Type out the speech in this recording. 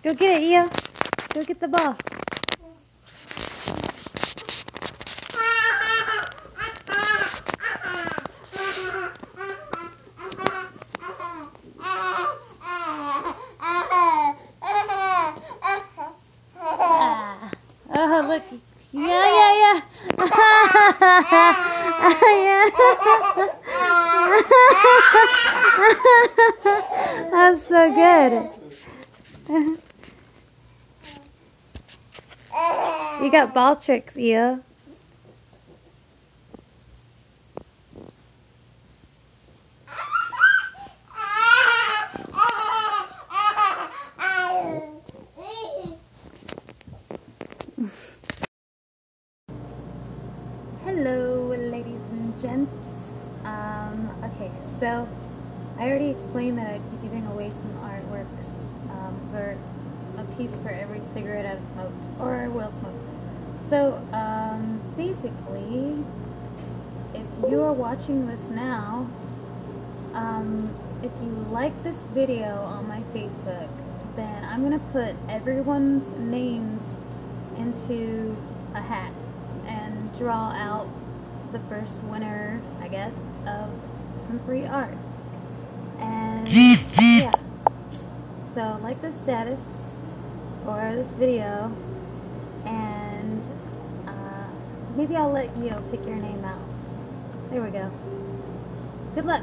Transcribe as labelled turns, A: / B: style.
A: Go get it, Eo. Go get the ball. Oh, look. Yeah. That's so good. You got ball tricks, Eo. Hello, ladies and gents. Okay, so I already explained that I'd be giving away some artworks for a piece for every cigarette I've smoked or will smoke. So, basically, if you are watching this now, if you like this video on my Facebook, then I'm gonna put everyone's names into a hat and draw out the first winner, I guess, of some free art. And yeah, so like the status or this video, and maybe I'll let you pick your name out. There we go. Good luck.